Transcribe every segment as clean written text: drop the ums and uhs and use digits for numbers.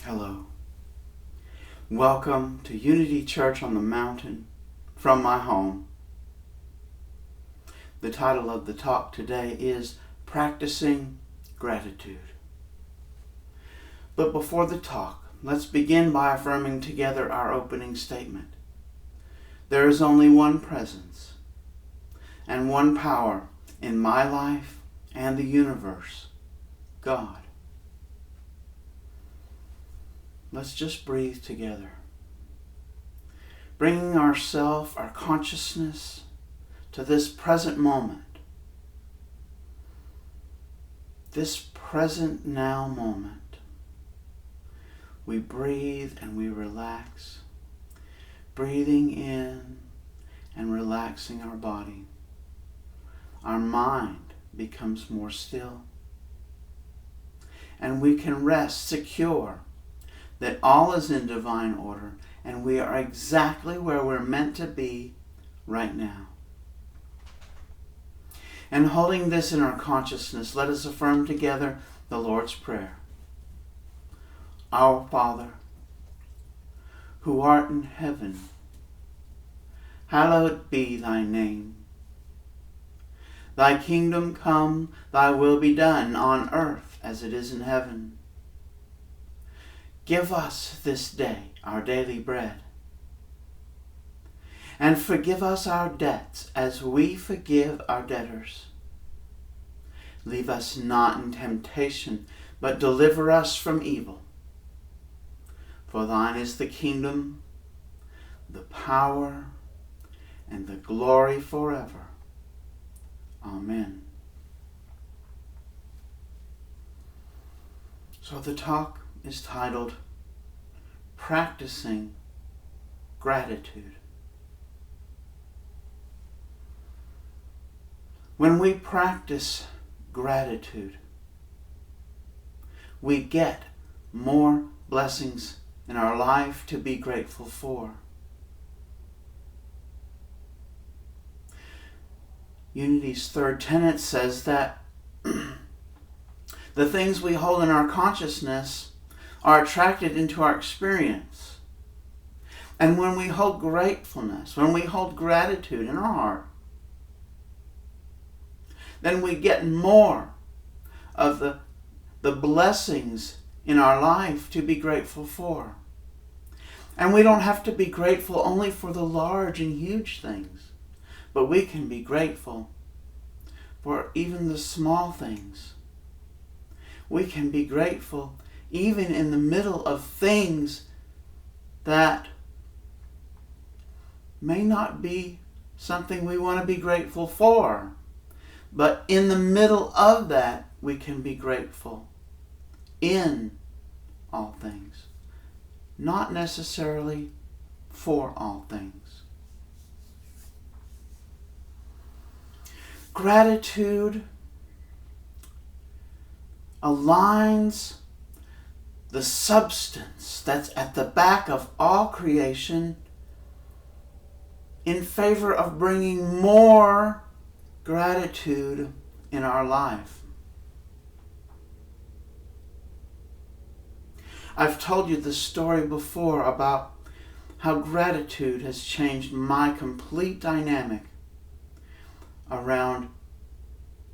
Hello. Welcome to Unity Church on the Mountain from my home. The title of the talk today is Practicing Gratitude. But before the talk, let's begin by affirming together our opening statement. There is only one presence and one power in my life and the universe, God. Let's just breathe together, bringing our consciousness, to this present moment, this present now moment. We breathe and we relax, breathing in and relaxing our body. Our mind becomes more still, and we can rest secure that all is in divine order and we are exactly where we're meant to be right now. And holding this in our consciousness, let us affirm together the Lord's Prayer. Our Father, who art in heaven, hallowed be thy name. Thy kingdom come, thy will be done on earth as it is in heaven. Give us this day our daily bread, and forgive us our debts as we forgive our debtors. Leave us not in temptation, but deliver us from evil. For thine is the kingdom, the power, and the glory forever. Amen. So the talk is titled Practicing Gratitude. When we practice gratitude, we get more blessings in our life to be grateful for. Unity's third tenet says that the things we hold in our consciousness are attracted into our experience. And when we hold gratefulness, when we hold gratitude in our heart, then we get more of the blessings in our life to be grateful for. And we don't have to be grateful only for the large and huge things, but we can be grateful for even the small things. We can be grateful even in the middle of things that may not be something we want to be grateful for. But in the middle of that, we can be grateful in all things. Not necessarily for all things. Gratitude aligns the substance that's at the back of all creation in favor of bringing more gratitude in our life. I've told you the story before about how gratitude has changed my complete dynamic around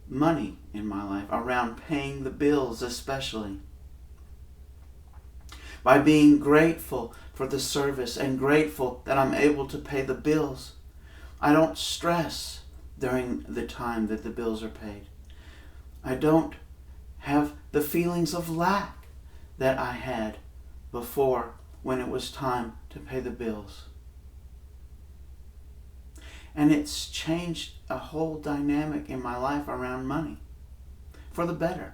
money in my life, around paying the bills especially. By being grateful for the service and grateful that I'm able to pay the bills, I don't stress during the time that the bills are paid. I don't have the feelings of lack that I had before when it was time to pay the bills. And it's changed a whole dynamic in my life around money for the better.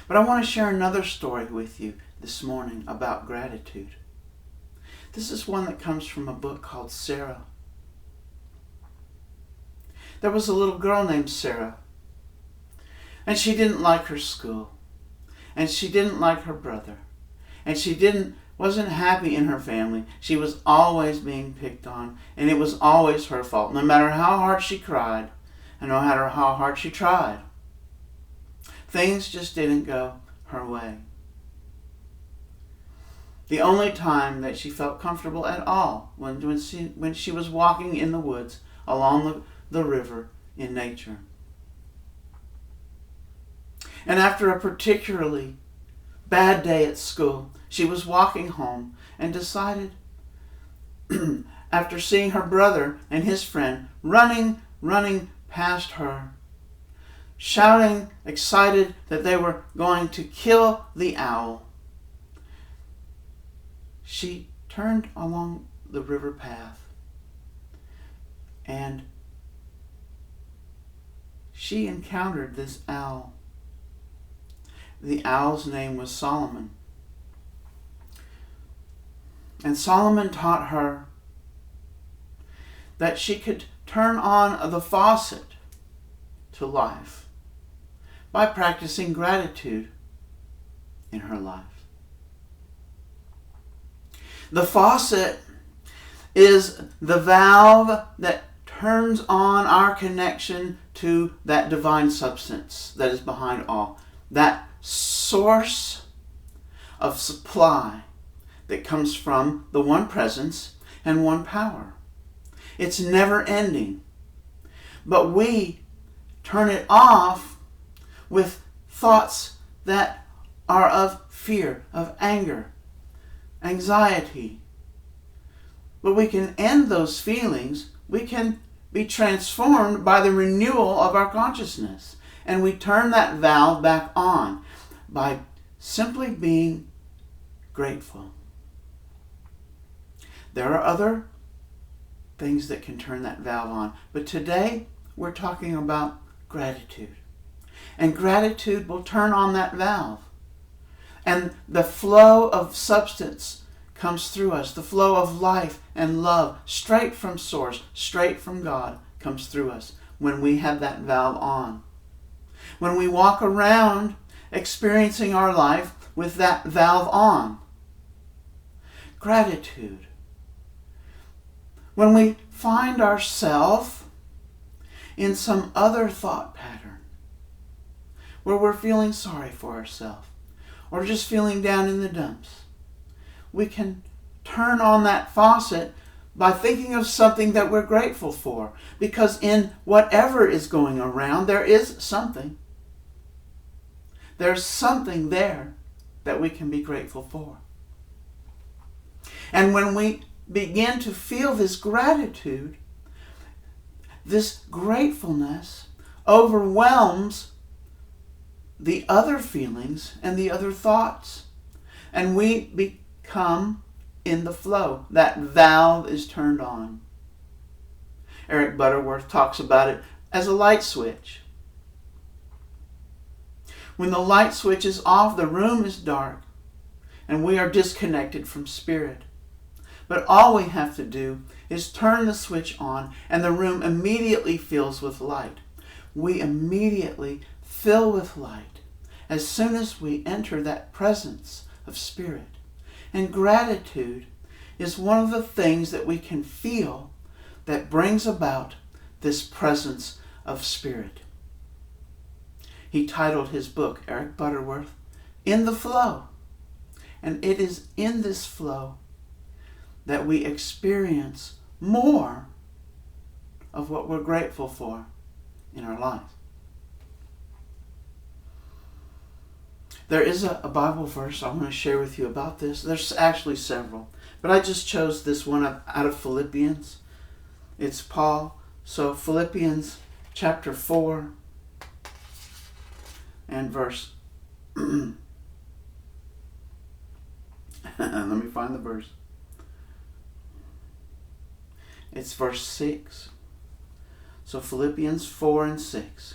But I want to share another story with you this morning about gratitude. This is one that comes from a book called Sarah. There was a little girl named Sarah, and she didn't like her school, and she didn't like her brother, and she wasn't happy in her family. She was always being picked on, and it was always her fault, no matter how hard she cried, and no matter how hard she tried. Things just didn't go her way. The only time that she felt comfortable at all when she was walking in the woods along the river in nature. And after a particularly bad day at school, she was walking home and decided, after seeing her brother and his friend running past her, shouting, excited that they were going to kill the owl, she turned along the river path and she encountered this owl. The owl's name was Solomon. And Solomon taught her that she could turn on the faucet to life by practicing gratitude in her life. The faucet is the valve that turns on our connection to that divine substance that is behind all. That source of supply that comes from the one presence and one power. It's never ending. But we turn it off with thoughts that are of fear, of anger, anxiety. But we can end those feelings. We can be transformed by the renewal of our consciousness. And we turn that valve back on by simply being grateful. There are other things that can turn that valve on. But today, we're talking about gratitude. And gratitude will turn on that valve. And the flow of substance comes through us. The flow of life and love, straight from source, straight from God, comes through us when we have that valve on. When we walk around experiencing our life with that valve on. Gratitude. When we find ourselves in some other thought pattern where we're feeling sorry for ourselves or just feeling down in the dumps, we can turn on that faucet by thinking of something that we're grateful for. Because in whatever is going around, there is something. There's something there that we can be grateful for. And when we begin to feel this gratitude, this gratefulness overwhelms the other feelings and the other thoughts. And we become in the flow. That valve is turned on. Eric Butterworth talks about it as a light switch. When the light switch is off, the room is dark and we are disconnected from spirit. But all we have to do is turn the switch on and the room immediately fills with light. We immediately fill with light as soon as we enter that presence of spirit. And gratitude is one of the things that we can feel that brings about this presence of spirit. He titled his book, Eric Butterworth, In the Flow. And it is in this flow that we experience more of what we're grateful for in our lives. There is a Bible verse I want to share with you about this. There's actually several, but I just chose this one out of Philippians. It's Paul. So Philippians chapter 4 and verse... Let me find the verse. It's verse 6. So Philippians 4 and 6.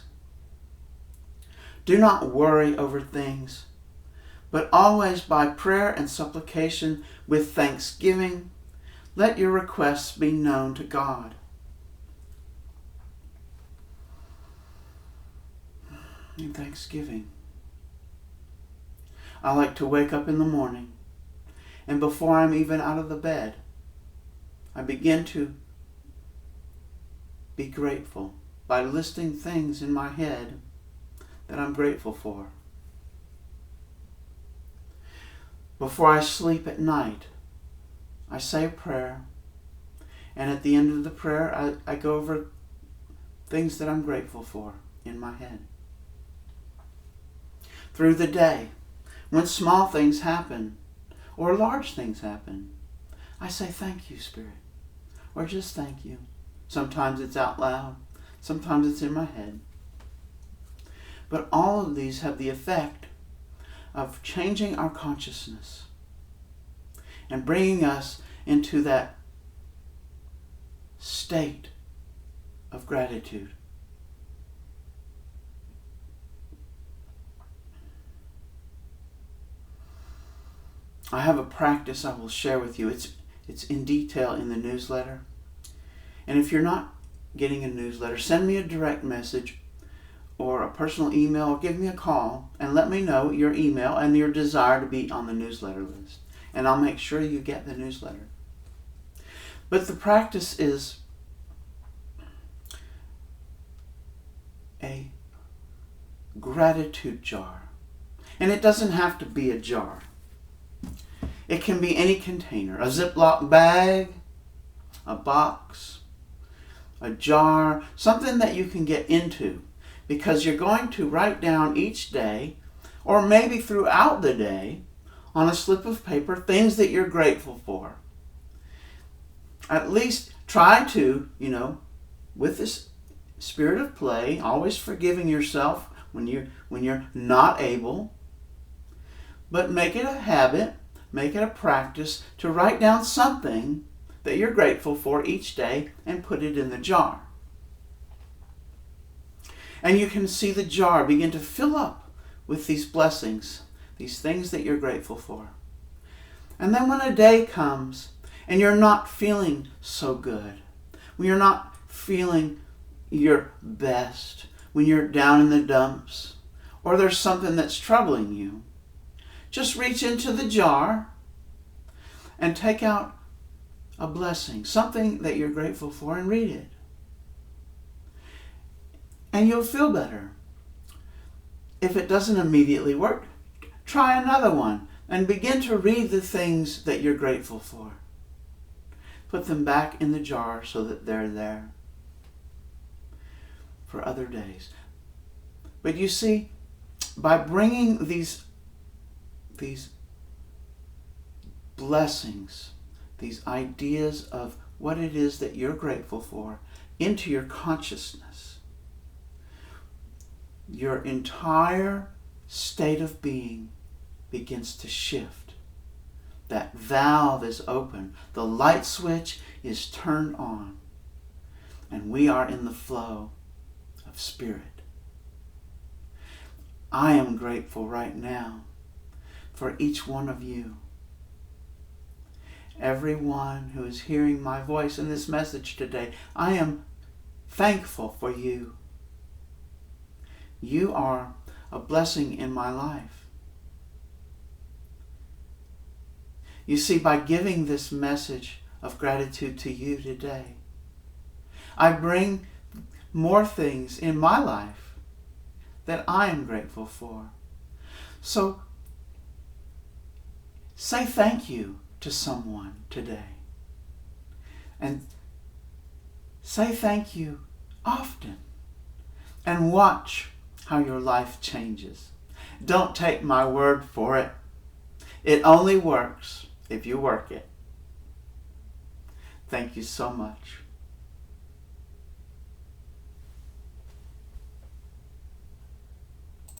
Do not worry over things, but always by prayer and supplication with thanksgiving, let your requests be known to God. In thanksgiving. I like to wake up in the morning, and before I'm even out of the bed, I begin to be grateful by listing things in my head that I'm grateful for. Before I sleep at night, I say a prayer, and at the end of the prayer, I go over things that I'm grateful for in my head. Through the day, when small things happen or large things happen, I say, thank you, Spirit, or just thank you. Sometimes it's out loud, sometimes it's in my head. But all of these have the effect of changing our consciousness and bringing us into that state of gratitude. I have a practice I will share with you. It's in detail in the newsletter. And if you're not getting a newsletter, send me a direct message or a personal email, or give me a call and let me know your email and your desire to be on the newsletter list. And I'll make sure you get the newsletter. But the practice is a gratitude jar. And it doesn't have to be a jar. It can be any container, a Ziploc bag, a box, a jar, something that you can get into, because you're going to write down each day, or maybe throughout the day, on a slip of paper, things that you're grateful for. At least try to, with this spirit of play, always forgiving yourself when you're not able, but make it a habit, make it a practice to write down something that you're grateful for each day and put it in the jar. And you can see the jar begin to fill up with these blessings, these things that you're grateful for. And then when a day comes and you're not feeling so good, when you're not feeling your best, when you're down in the dumps, or there's something that's troubling you, just reach into the jar and take out a blessing, something that you're grateful for, and read it. And you'll feel better. If it doesn't immediately work, try another one and begin to read the things that you're grateful for. Put them back in the jar so that they're there for other days. But you see, by bringing these blessings, these ideas of what it is that you're grateful for into your consciousness, your entire state of being begins to shift. That valve is open. The light switch is turned on. And we are in the flow of Spirit. I am grateful right now for each one of you. Everyone who is hearing my voice in this message today, I am thankful for you. You are a blessing in my life. You see, by giving this message of gratitude to you today, I bring more things in my life that I am grateful for. So, say thank you to someone today. And say thank you often. And watch how your life changes. Don't take my word for it. It only works if you work it. Thank you so much.